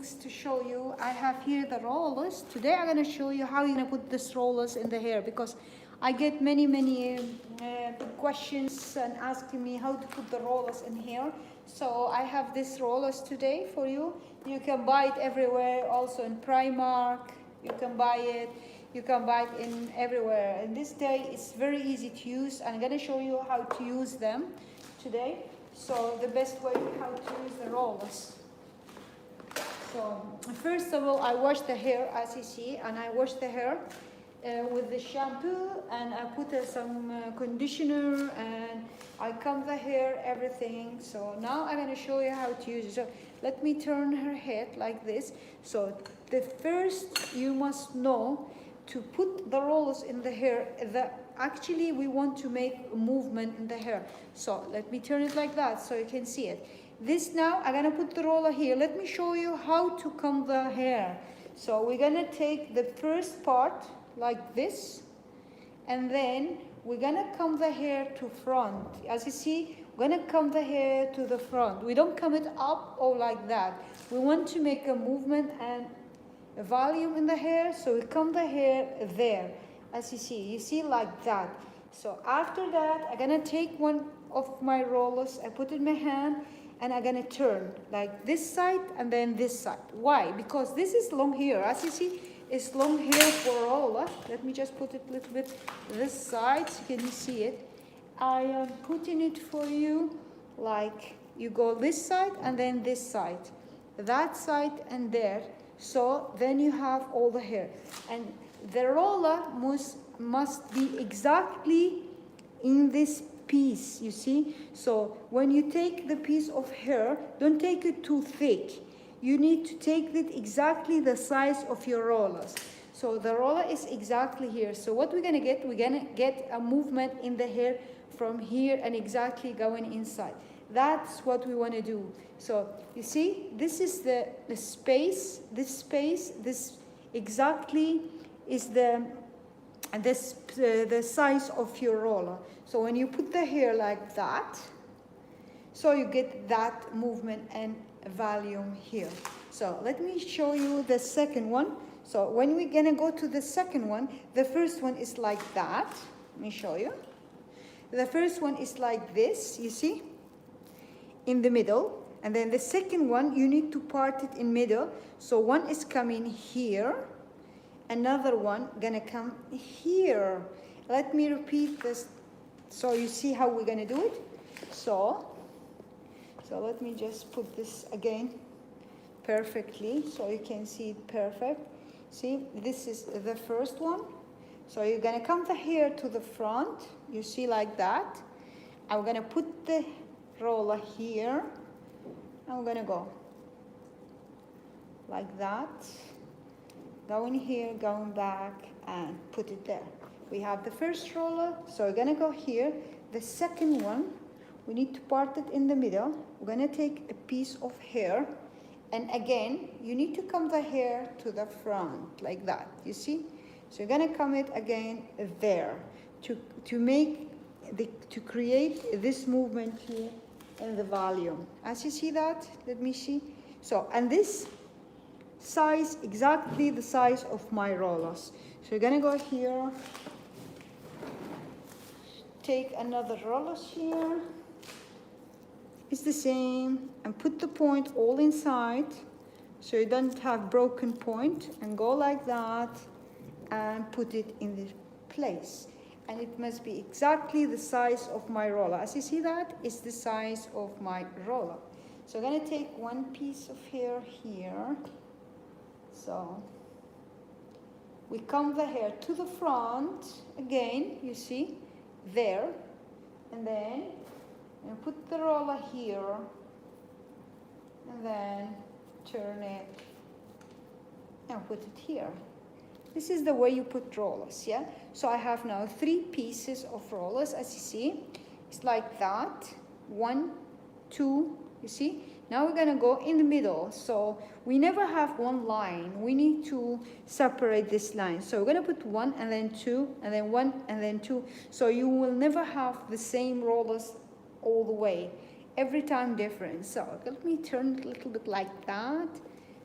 things to show you. I have here the rollers. Today I'm going to show you how you're going to put this rollers in the hair, because I get many questions and asking me how to put the rollers in here. So I have this rollers today for you. You can buy it everywhere, also in Primark. You can buy it. You can buy it in everywhere. And this day it's very easy to use. I'm going to show you how to use them today. So the best way how to use the rollers. So first of all, I wash the hair, as you see, and I wash the hair with the shampoo, and I put some conditioner, and I comb the hair, everything. So now I'm going to show you how to use it. So let me turn her head like this. So the first, you must know to put the rollers in the hair. Actually, we want to make a movement in the hair. So let me turn it like that so you can see it. This now, I'm going to put the roller here. Let me show you how to comb the hair. So we're going to take the first part like this, and then we're going to comb the hair to front. As you see, we're going to comb the hair to the front. We don't comb it up or like that. We want to make a movement and a volume in the hair, so we comb the hair there. As you see like that. So after that, I'm going to take one of my rollers, I put it in my hand, and I'm going to turn like this side and then this side. Why? Because this is long hair. As you see, it's long hair for roller. Let me just put it a little bit this side so you can see it. I am putting it for you like you go this side and then this side, that side and there. So then you have all the hair. And the roller must be exactly in this piece, you see. So when you take the piece of hair, don't take it too thick. You need to take it exactly the size of your rollers. So the roller is exactly here. So what we're going to get a movement in the hair from here and exactly going inside. That's what we want to do. So you see, this is the space, this exactly is the size of your roller. So when you put the hair like that, so you get that movement and volume here. So let me show you the second one. So when we're gonna go to the second one, the first one is like that. Let me show you. The first one is like this, you see, in the middle. And then the second one, you need to part it in middle. So one is coming here, another one gonna come here. Let me repeat this so you see how we're gonna do it. So let me just put this again perfectly so you can see it perfect. See, this is the first one. So you're gonna come the hair to the front, you see, like that. I'm gonna put the roller here. I'm gonna go like that, going here, going back, and put it there. We have the first roller, so we're gonna go here. The second one, we need to part it in the middle. We're gonna take a piece of hair, and again, you need to comb the hair to the front, like that, you see? So you're gonna comb it again there, to create this movement here and the volume. As you see that, let me see. So, and this size, exactly the size of my rollers. So you're gonna go here, take another roller here, it's the same, and put the point all inside so you don't have broken point, and go like that and put it in the place. And it must be exactly the size of my roller. As you see that, it's the size of my roller. So I'm gonna take one piece of hair here. So we comb the hair to the front, again, you see, there. And then you put the roller here, and then turn it and put it here. This is the way you put rollers, yeah? So I have now 3 pieces of rollers, as you see. It's like that. 1, 2, you see? Now we're gonna go in the middle. So we never have one line. We need to separate this line. So we're gonna put 1 and then 2 and then 1 and then 2. So you will never have the same rollers all the way. Every time different. So let me turn it a little bit like that.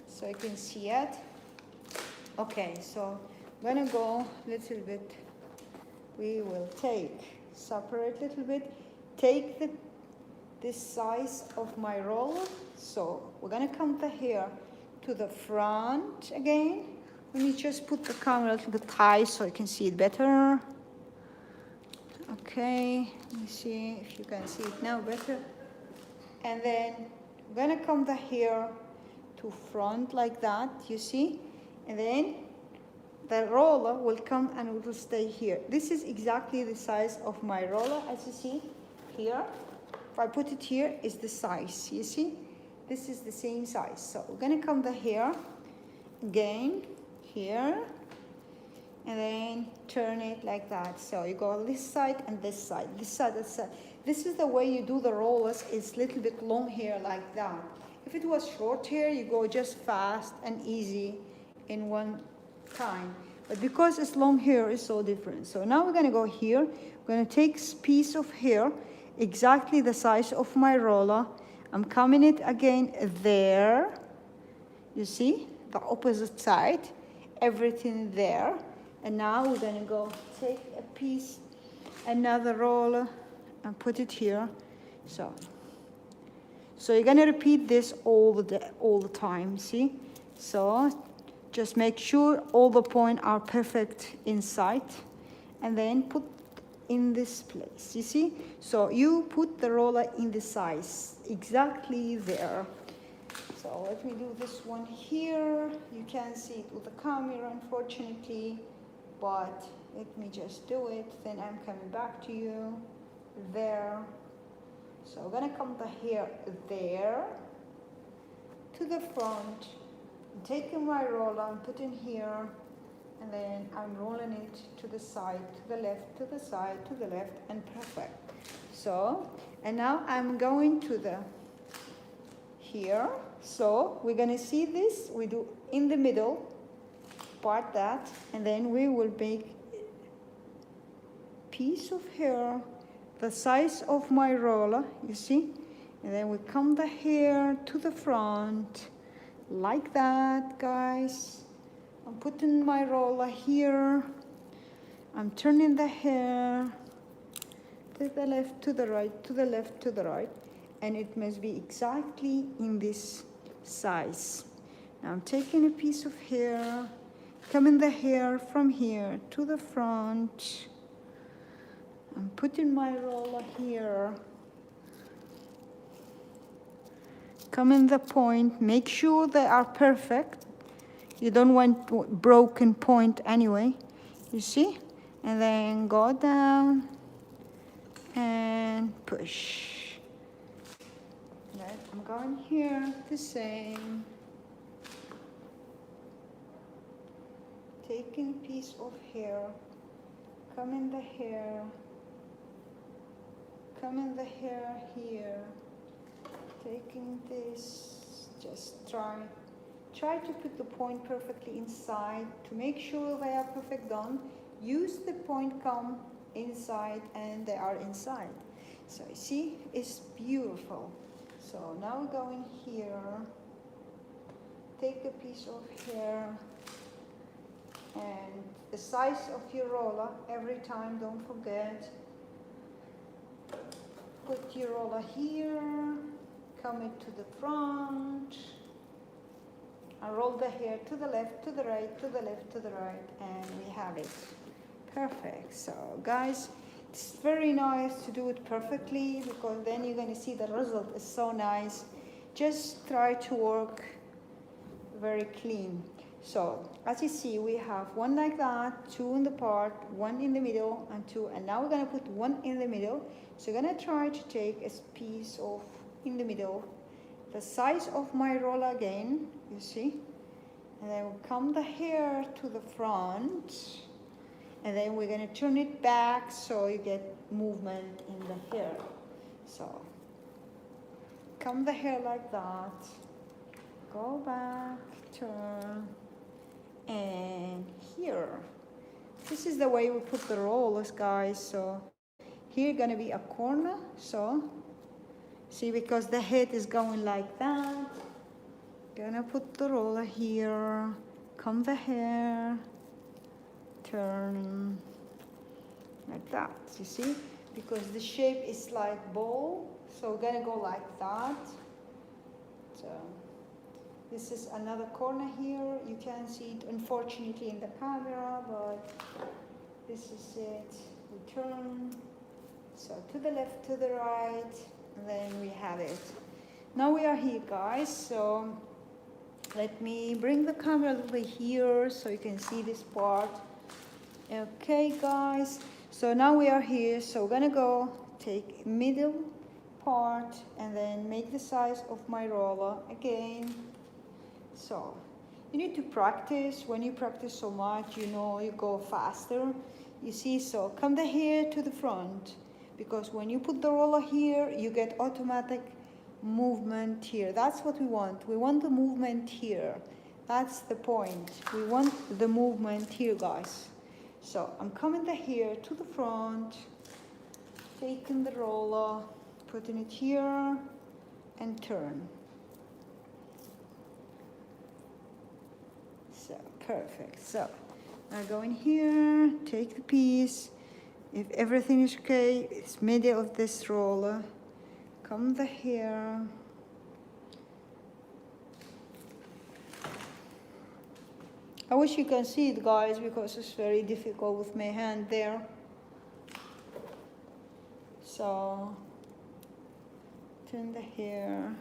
so you can see it. Okay, so I'm gonna go a little bit. We will separate a little bit, take this size of my roller. So we're gonna come the hair to the front again. Let me just put the camera a little bit high so you can see it better. Okay, let me see if you can see it now better. And then I'm gonna come the hair to front like that, you see? And then the roller will come and it will stay here. This is exactly the size of my roller, as you see here. If I put it here, is the size, you see? This is the same size. So we're gonna come the hair again here, and then turn it like that. So you go this side and this side, this side, this side. This is the way you do the rollers. It's a little bit long hair like that. If it was short hair, you go just fast and easy in one time. But because it's long hair, it's so different. So now we're gonna go here. We're gonna take a piece of hair, exactly the size of my roller. I'm coming it again there. You see, the opposite side, everything there. And now we're gonna go take a piece, another roller, and put it here. So you're gonna repeat this all the time, see? So just make sure all the points are perfect inside, and then put in this place, you see? So you put the roller in the size, exactly there. So let me do this one here. You can't see it with the camera, unfortunately, but let me just do it. Then I'm coming back to you there. So I'm gonna come the hair there to the front. I'm taking my roller, I'm putting here, and then I'm rolling it to the side, to the left, to the side, to the left, and perfect. So, and now I'm going to the here. So we're gonna see this, we do in the middle, part that, and then we will make piece of hair the size of my roller, you see? And then we come the hair to the front, like that, guys. I'm putting my roller here. I'm turning the hair to the left, to the right, to the left, to the right. And it must be exactly in this size. Now I'm taking a piece of hair, coming the hair from here to the front. I'm putting my roller here. Coming the point, make sure they are perfect. You don't want broken point anyway, you see? And then go down and push. Right, I'm going here, the same. Taking a piece of hair, coming the hair here. Taking this, just try to put the point perfectly inside to make sure they are perfect done. Use the point come inside and they are inside. So you see, it's beautiful. So now we're going here, take a piece of hair, and the size of your roller every time, don't forget. Put your roller here, come it to the front, and roll the hair to the left, to the right, to the left, to the right, and we have it. Perfect. So guys, it's very nice to do it perfectly, because then you're going to see the result is so nice. Just try to work very clean. So as you see, we have one like that, two in the part, one in the middle, and two, and now we're going to put one in the middle. So you're going to try to take a piece of in the middle, the size of my roller again, you see, and then we'll come the hair to the front, and then we're going to turn it back so you get movement in the hair. So come the hair like that, go back, turn, and here. This is the way we put the rollers, guys. So here gonna be a corner, so see, because the head is going like that, Gonna put the roller here, comb the hair, turn like that, you see? Because the shape is like bowl, so we're gonna go like that. So this is another corner here. You can't see it unfortunately in the camera, but this is it. We turn, so to the left, to the right, and then we have it. Now we are here, guys, so let me bring the camera a little bit here so you can see this part. Okay, guys, so now we are here, so we're gonna go take middle part and then make the size of my roller again. So you need to practice. When you practice so much, you know, you go faster. You see, so come the hair to the front, because when you put the roller here, you get automatic movement here. That's what we want. We want the movement here. That's the point. We want the movement here, guys. So I'm coming the hair to the front, taking the roller, putting it here, and turn. So perfect. So now go in here, take the piece. If everything is okay, it's middle of this roller. Comb the hair. I wish you can see it, guys, because it's very difficult with my hand there. So turn the hair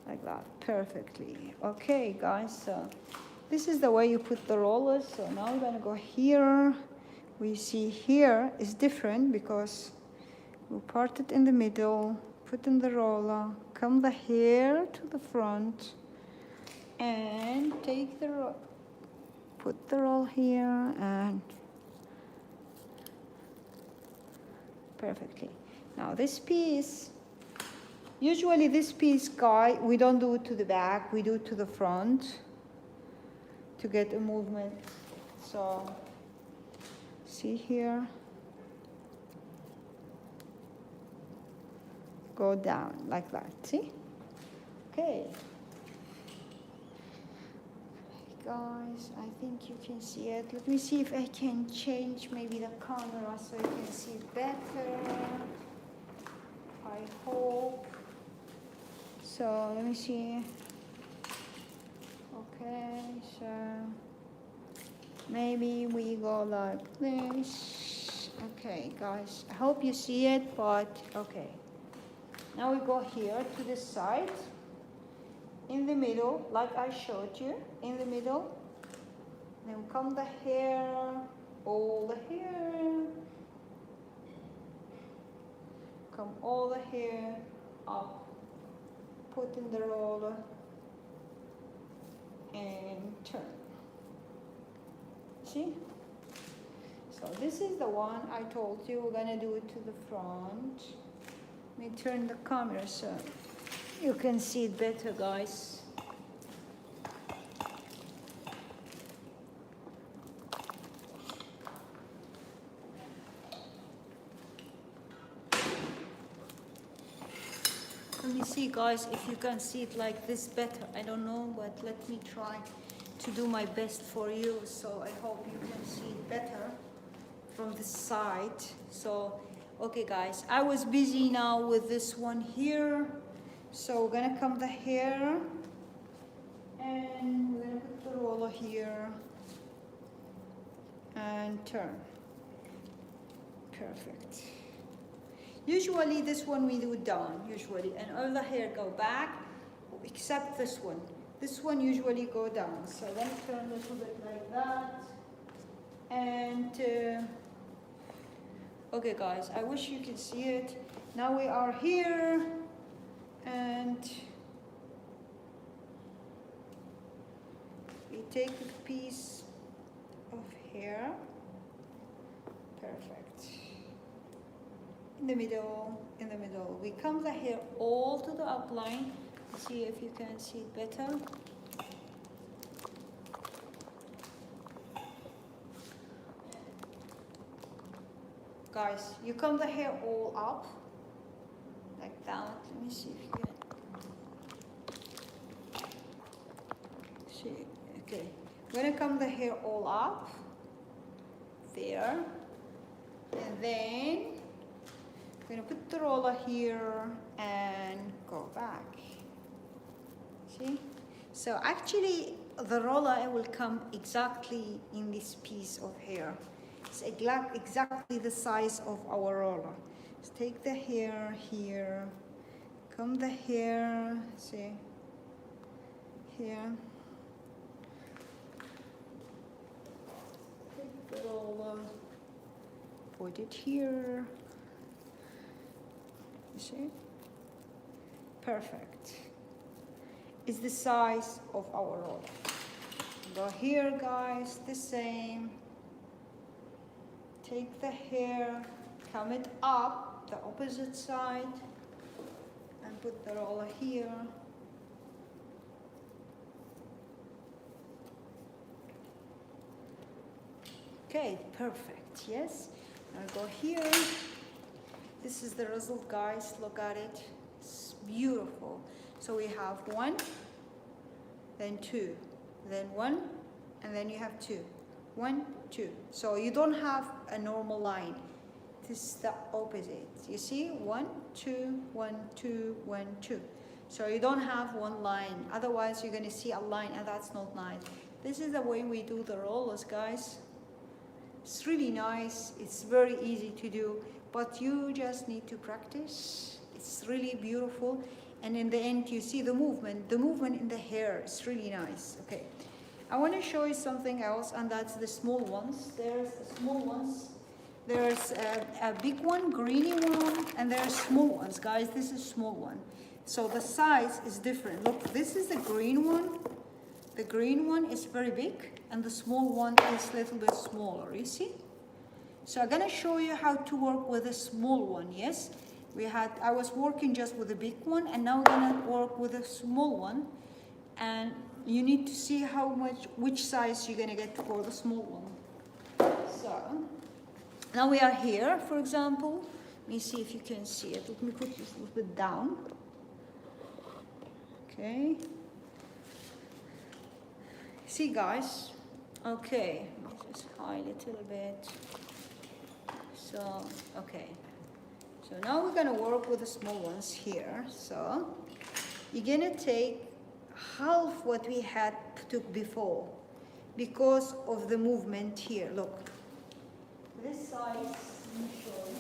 like that perfectly. Okay, guys, so this is the way you put the rollers. So now we're gonna go here. We see here is different because we part it in the middle, put in the roller, comb the hair to the front, and take the put the roll here and perfectly. Now this piece, usually this piece, guy, we don't do it to the back, we do it to the front to get a movement. So see here, go down like that, see? Okay. Guys, I think you can see it. Let me see if I can change maybe the camera so you can see it better. I hope. So let me see. Okay, so maybe we go like this. Okay, guys, I hope you see it, but okay. Now we go here to this side. In the middle, like I showed you, in the middle. Then comb the hair, all the hair. Comb all the hair up, put in the roller, and turn. See? So this is the one I told you we're gonna do it to the front. Let me turn the camera so you can see it better, guys. Let me see, guys, if you can see it like this better. I don't know, but let me try to do my best for you. So I hope you can see it better from the side. So, okay, guys, I was busy now with this one here. So we're gonna comb the hair and we're gonna put the roller here and turn. Perfect. Usually this one we do down, usually, and all the hair go back, except this one. This one usually go down. So then turn a little bit like that. And okay, guys, I wish you could see it. Now we are here. And we take a piece of hair, perfect, in the middle, we comb the hair all to the outline. See if you can see it better. Guys, you comb the hair all up like that. Let me see if you can. gonna comb the hair all up there, and then I'm gonna put the roller here and go back. See? So actually the roller will come exactly in this piece of hair. It's exactly the size of our roller. Let's take the hair here, comb the hair, see, here. Take the roller, put it here. You see? Perfect. It's the size of our roller. Go here, guys, the same. Take the hair, comb it up the opposite side, and put the roller here. Okay, perfect, yes. Now go here. This is the result, guys, look at it. It's beautiful. So we have 1, then 2, then 1, and then you have 2. 1, 2. So you don't have a normal line. This is the opposite. You see? 1, 2, 1, 2, 1, 2. So you don't have one line. Otherwise, you're going to see a line, and that's not nice. This is the way we do the rollers, guys. It's really nice. It's very easy to do, but you just need to practice. It's really beautiful. And in the end, you see the movement in the hair is really nice. Okay. I want to show you something else, and that's the small ones. There's the small ones. There's a big one, greeny one, and there's small ones, guys. This is small one. So the size is different. Look, this is the green one. The green one is very big, and the small one is a little bit smaller, you see? So I'm gonna show you how to work with a small one, yes? I was working just with the big one, and now we're gonna work with a small one. And you need to see which size you're gonna get for the small one. So, now we are here, for example. Let me see if you can see it. Let me put this a little bit down. Okay. See, guys? Okay, let's just hide a little bit. So, okay. So now we're gonna work with the small ones here. So, you're gonna take half what we had took before because of the movement here. Look, this size, let me show you.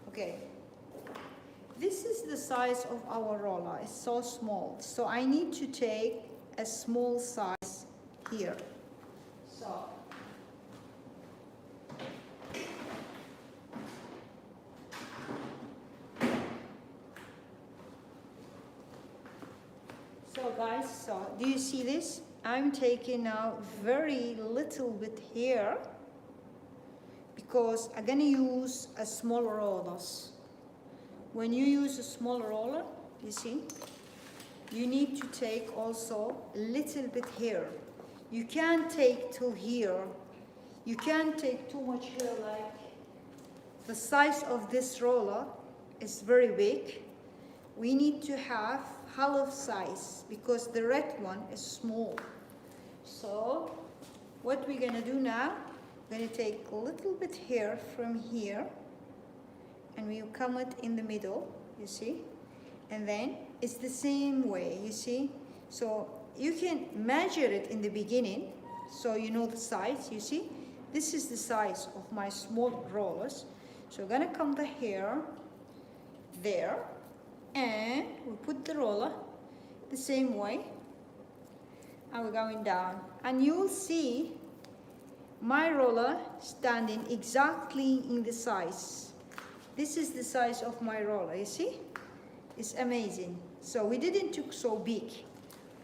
Okay, this is the size of our roller. It's so small, so I need to take a small size here. So guys, so do you see this? I'm taking now very little bit here because I'm gonna use a small rollers. When you use a small roller, you see, you need to take also a little bit here. You can't take till here. You can't take too much here. Like the size of this roller is very big. We need to have half size because the red one is small. So what we're gonna do now, we're gonna take a little bit hair from here and we'll come it in the middle, you see, and then it's the same way, you see. So you can measure it in the beginning so you know the size, you see. This is the size of my small rollers. So we're gonna come the hair there and we put the roller the same way and we're going down, and you'll see my roller standing exactly in the size. This is the size of my roller, you see? It's amazing. So we didn't took so big.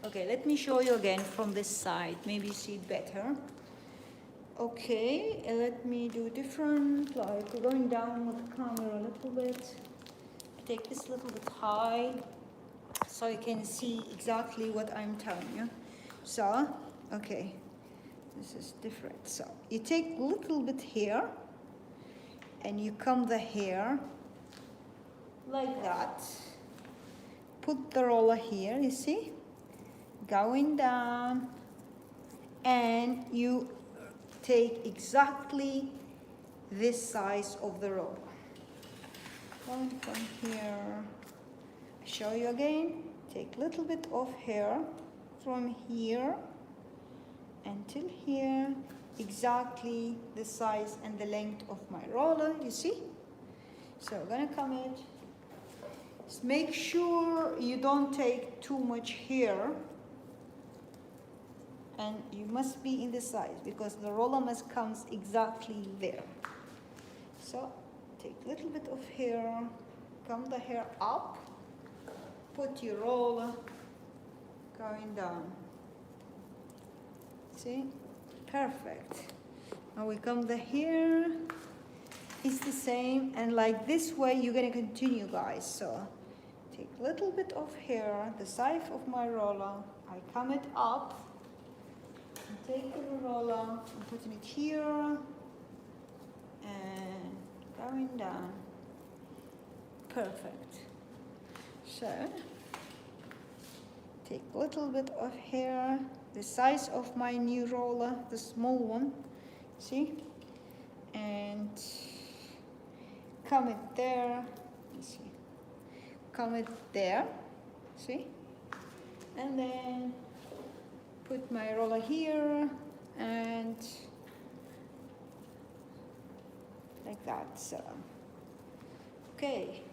Okay, let me show you again from this side. Maybe you see it better. Okay, let me do different, like going down with the camera a little bit. Take this a little bit high so you can see exactly what I'm telling you. So, okay, this is different. So you take a little bit here and you comb the hair like that. Put the roller here, you see, going down, and you take exactly this size of the roller. Going from here, I show you again, take a little bit of hair from here until here, exactly the size and the length of my roller, you see? So I'm gonna come in. Just make sure you don't take too much hair, and you must be in the size because the roller must come exactly there. So take a little bit of hair, come the hair up, put your roller going down. See? Perfect. Now we come the hair, it's the same, and like this way you're gonna continue, guys. So take a little bit of hair, the size of my roller, I come it up, and take the roller, I'm putting it here, and going down. Perfect. So take a little bit of hair, the size of my new roller, the small one, see, and come it there, see, come it there, see, and then put my roller here and like that. So okay,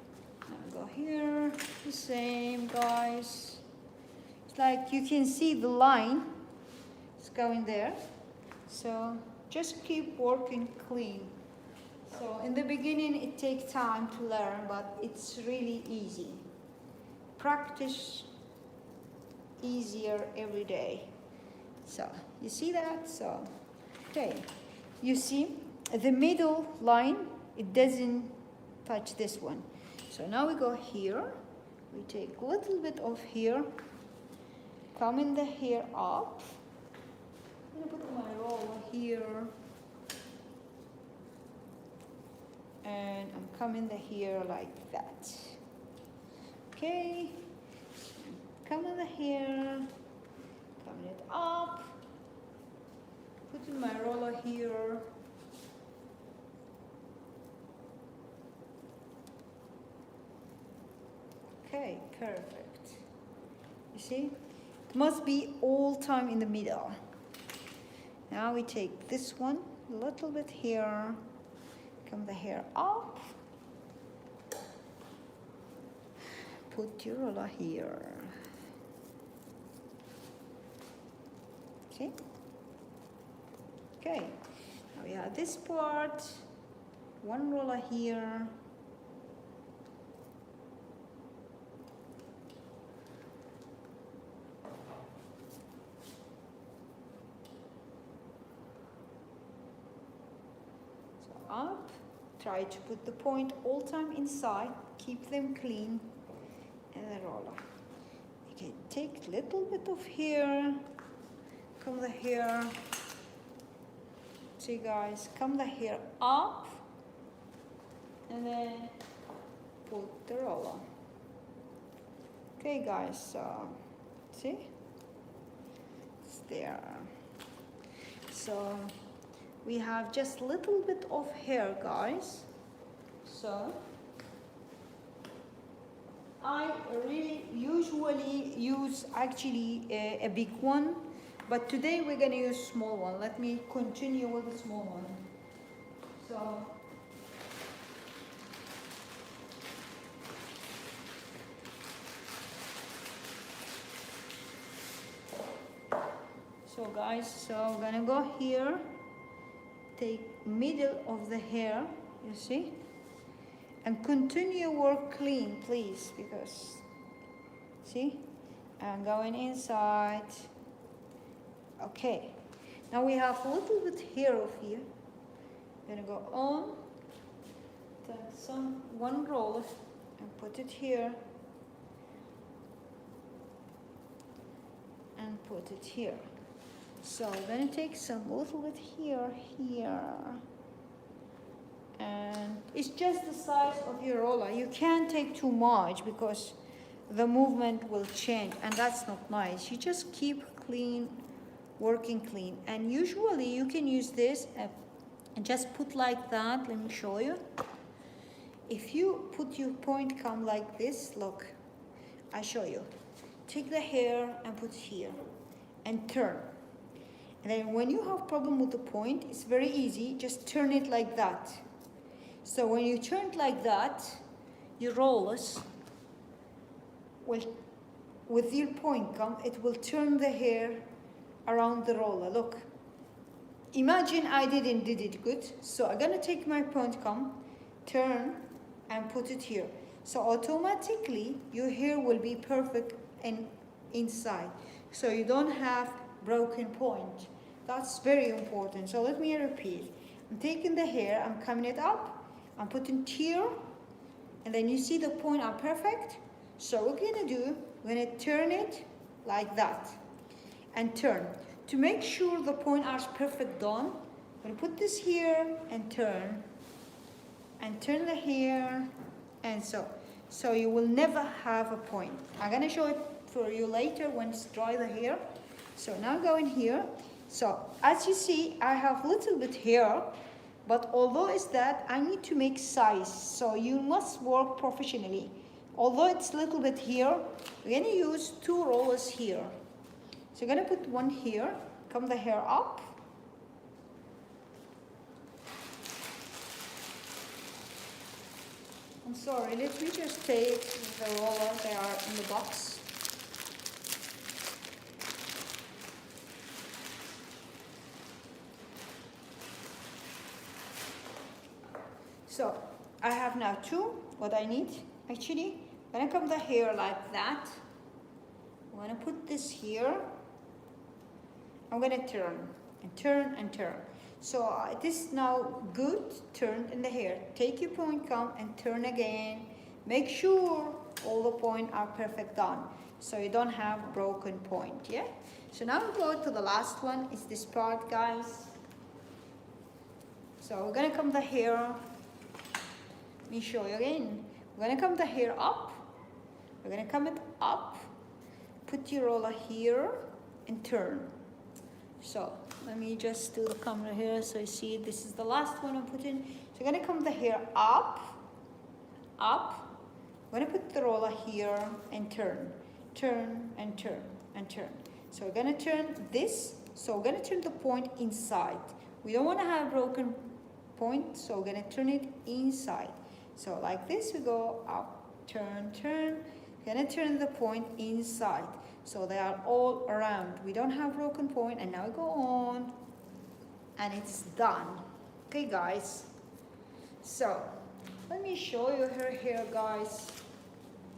now go here, the same, guys. It's like you can see the line is going there, so just keep working clean. So in the beginning it takes time to learn, but it's really easy. Practice easier every day. So you see that? So okay, you see the middle line, it doesn't touch this one. So now we go here, we take a little bit of here, come in the hair up, I'm gonna put my roller here, and I'm coming the hair like that. Okay, coming the hair, coming it up, putting my roller here. Okay, perfect. You see, it must be all time in the middle. Now we take this one, a little bit here, come the hair up, put your roller here. See? Okay, now we have this part, one roller here. Up, try to put the point all time inside, keep them clean, and the roller. Okay, take a little bit of hair, come the hair, see guys, come the hair up, and then put the roller. Okay guys, so see, it's there. So we have just a little bit of hair, guys. So I really usually use actually a big one, but today we're gonna use small one. Let me continue with the small one. So guys, so I'm gonna go here, take middle of the hair, you see, and continue work clean, please, because see, I'm going inside. Okay, now we have a little bit hair of here. I'm gonna go on, take one roll and put it here, and put it here. So I'm going to take some little bit here, and It's just the size of your roller. You can't take too much because the movement will change, and that's not nice. You just keep clean, working clean. And usually you can use this and just put like that. Let me show you. If you put your point comb like this, look, I show you. Take the hair and put here and turn. And then when you have problem with the point, it's very easy. Just turn it like that. So when you turn it like that, your rollers will, with your point comb, it will turn the hair around the roller. Look. Imagine I did it good. So I'm gonna take my point comb, turn, and put it here. So automatically your hair will be perfect and inside. So you don't have broken point. That's very important. So let me repeat. I'm taking the hair, I'm coming it up, I'm putting here, and then you see the point are perfect. So what we're gonna do, we're gonna turn it like that and turn. To make sure the point are perfect done, I'm gonna put this here and turn the hair, and so you will never have a point. I'm gonna show it for you later when it's dry the hair. So now go in here. So as you see, I have little bit hair, but although it's that, I need to make size. So you must work professionally. Although it's a little bit here, we're gonna use 2 rollers here. So you're gonna put one here, come the hair up. I'm sorry, let me just take the roller, they are in the box. So I have now 2, what I need. Actually, I'm gonna come the hair like that. I'm gonna put this here. I'm gonna turn and turn and turn. So it is now good turn in the hair. Take your point comb and turn again. Make sure all the points are perfect done, so you don't have broken point, yeah? So now we go to the last one, is this part, guys. So we're gonna comb the hair. Let me show you again. We're gonna comb the hair up. We're gonna comb it up. Put your roller here and turn. So let me just do the camera here so you see this is the last one I'm putting. So I'm gonna comb the hair up. I'm gonna put the roller here and turn and turn and turn. So we're gonna turn this. So we're gonna turn the point inside. We don't want to have broken point, so we're gonna turn it inside. So like this, we go up, turn. We're gonna turn the point inside. So they are all around. We don't have broken point, and now we go on, and it's done. Okay, guys. So let me show you her hair, guys.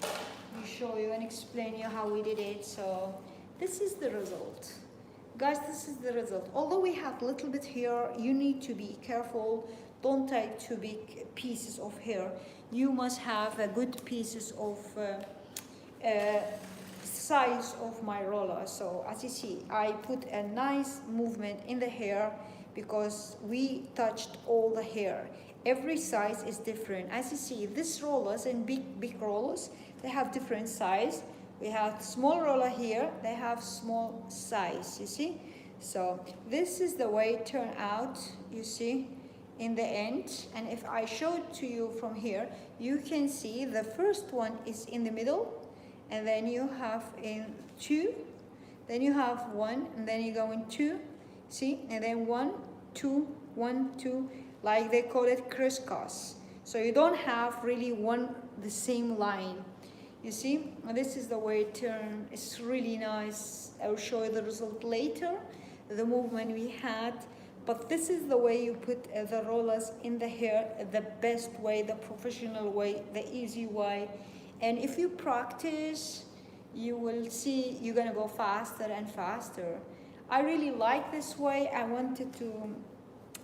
Let me show you and explain you how we did it. So this is the result. Guys, this is the result. Although we have little bit hair, you need to be careful. Don't take too big pieces of hair. You must have a good pieces of size of my roller. So as you see, I put a nice movement in the hair because we touched all the hair. Every size is different. As you see, these rollers and big rollers, they have different size. We have small roller here, they have small size, you see? So this is the way it turned out, you see, in the end. And if I show it to you from here, you can see the first one is in the middle, and then you have in 2, then you have 1, and then you go in 2, see? And then 1, 2, 1, 2, like they call it crisscross. So you don't have really the same line. You see, this is the way it turned. It's really nice. I will show you the result later, the movement we had. But this is the way you put the rollers in the hair, the best way, the professional way, the easy way. And if you practice, you will see you're gonna go faster and faster. I really like this way. I wanted to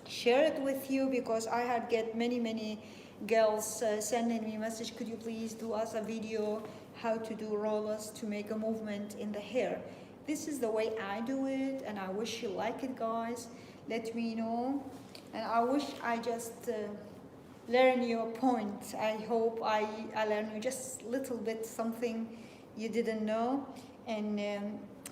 share it with you because I had get many girls sending me message, could you please do us a video how to do rollers to make a movement in the hair. This is the way I do it, and I wish you like it, guys. Let me know. And I wish I just learn your point. I hope I learn you just little bit something you didn't know. And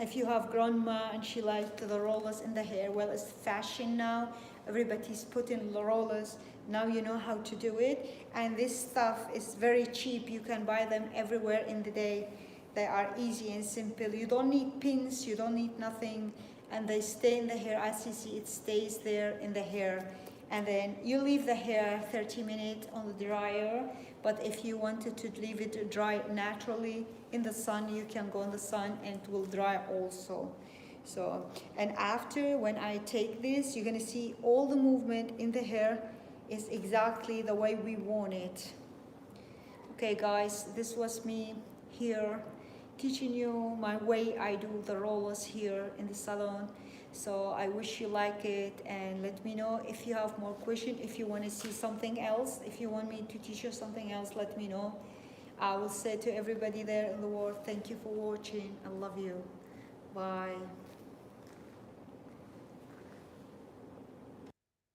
if you have grandma and she liked the rollers in the hair, well, it's fashion now. Everybody's putting the rollers. Now you know how to do it. And this stuff is very cheap. You can buy them everywhere in the day. They are easy and simple. You don't need pins, you don't need nothing. And they stay in the hair. As you see, it stays there in the hair. And then you leave the hair 30 minutes on the dryer. But if you wanted to leave it dry naturally in the sun, you can go in the sun and it will dry also. So, and after, when I take this, you're gonna see all the movement in the hair is exactly the way we want it. Okay guys, this was me here teaching you my way I do the rollers here in the salon. So I wish you like it, and let me know if you have more questions, if you want to see something else, if you want me to teach you something else, let me know. I will say to everybody there in the world, thank you for watching. I love you. Bye.